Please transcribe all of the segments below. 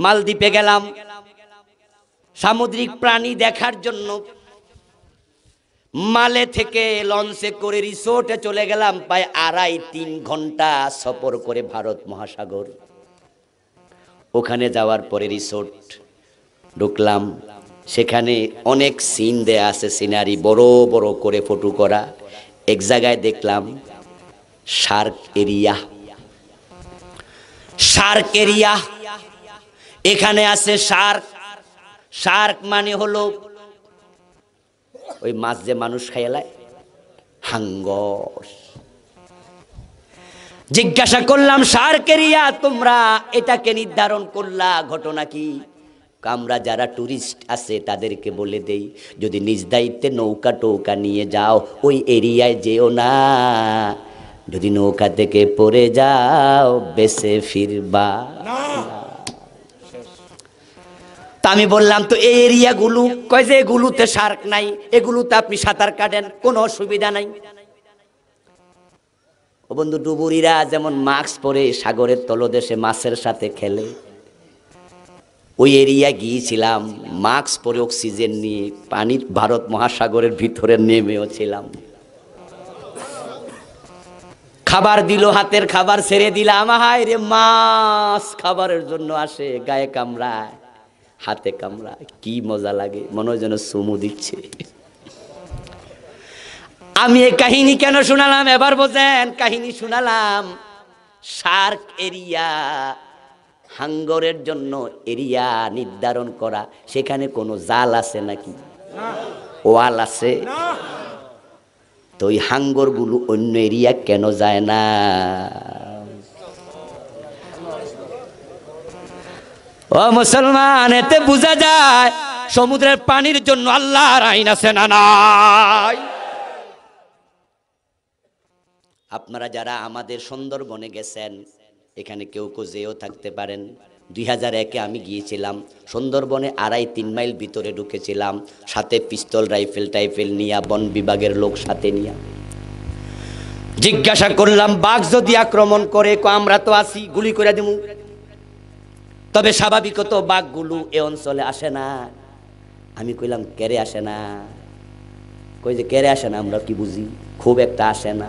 মালদ্বীপে গেলাম সামুদ্রিক প্রাণী দেখার জন্য। মালে থেকে লঞ্চে করে রিসোর্টে চলে গেলাম, প্রায় 2.5-3 ঘন্টা সফর করে ভারত মহাসাগর। ওখানে যাওয়ার পরে রিসোর্ট ঢুকলাম, সেখানে অনেক সিন দেয়া আছে, সিনারি বড় বড় করে ফটো করা। এক জায়গায় দেখলাম শার্ক এরিয়া। শার্ক এরিয়া, এখানে আছে শার্ক। শার্ক মানে হলো ওই মাছ যে মানুষ খাইলায়, হাঙ্গর। জিজ্ঞাসা করলাম শার্ক এরিয়া তোমরা এটাকে নির্ধারণ করলা, ঘটনা কি? আমরা যারা টুরিস্ট আছে তাদেরকে বলে দেই, যদি নিজ দায়িত্বে নৌকা টৌকা নিয়ে যাও ওই এরিয়ায় যেও না, যদি নৌকা থেকে পড়ে যাও বেঁচে ফিরবা না। তা আমি বললাম তো এই এরিয়াগুলো, কয় যে এগুলোতে শার্ক নাই, এগুলোতে আপনি সাঁতার কাটেন, কোনো অসুবিধা নাই। ও বন্ধু, ডুবুরিরা যেমন মাস্ক পরে সাগরের তলদেশে মাছের সাথে খেলে, ওই এরিয়া গিয়েছিলাম মাস্ক পরে অক্সিজেন নিয়ে পানির ভারত মহাসাগরের ভিতরে নেমেও ছিলাম। খাবার দিল, হাতের খাবার ছেড়ে দিলাম, হায় রে মাছ খাবারের জন্য আসে, গায়ে কামড়ায়, হাতে কামড়ায়, কি মজা লাগে, মনে হয় যেন চুমু দিচ্ছে। আমি এই কাহিনী কেন শোনালাম এবার বোঝেন। কাহিনী শোনালাম শার্ক এরিয়া, হাঙ্গরের জন্য এরিয়া নির্ধারণ করা। সেখানে কোনো জাল আছে নাকি? ওয়াল আছে? তো ওই হাঙ্গর গুলো অন্য এরিয়া কেন যায় না? ও মুসলমান, এতে বোঝা যায় সমুদ্রের পানির জন্য আল্লাহর আইন আছে না নাই? আপনারা যারা আমাদের সুন্দরবনে গেছেন, এখানে কেউ কেউ যেও থাকতে পারেন। 2001-এ আমি গিয়েছিলাম সুন্দরবনে, 2.5-3 মাইল ভিতরে ঢুকেছিলাম, সাথে পিস্তল রাইফেল টাইফেল নিয়া, বন বিভাগের লোক সাথে নিয়া। জিজ্ঞাসা করলাম বাঘ যদি আক্রমণ করে, আমরা তো আছি, গুলি করে দেবো। তবে স্বাভাবিকত বাঘগুলো এ অঞ্চলে আসে না। আমি কইলাম কেড়ে আসে না? কই যে কেড়ে আসে না, আমরা কি বুঝি, খুব একটা আসে না।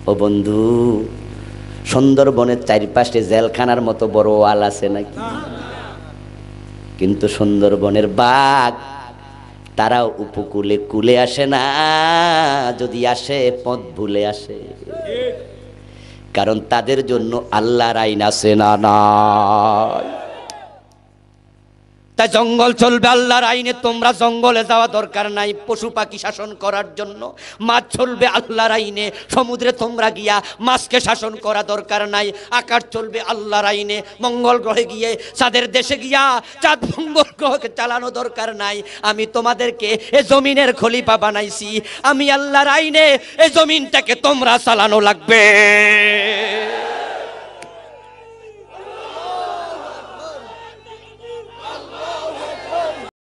ও বন্ধু, সুন্দরবনের চারপাশে জেলখানার মতো বড় ওয়াল আছে নাকি? কিন্তু সুন্দরবনের বাঘ তারা উপকূলে কুলে আসে না, যদি আসে পথ ভুলে আসে, কারণ তাদের জন্য আল্লাহর আইন আছে না নাই? তাই জঙ্গল চলবে আল্লাহর আইনে, তোমরা জঙ্গলে যাওয়া দরকার নাই পশু পাখি শাসন করার জন্য। মাছ চলবে আল্লাহর আইনে, সমুদ্রে তোমরা গিয়া মাছকে শাসন করা দরকার নাই। আকাশ চলবে আল্লাহর আইনে, মঙ্গল গ্রহে গিয়ে, চাঁদের দেশে গিয়া চাঁদ মঙ্গল গ্রহকে চালানো দরকার নাই। আমি তোমাদেরকে এ জমিনের খলিফা বানাইছি, আমি আল্লাহর আইনে এই জমিনটাকে তোমরা চালানো লাগবে।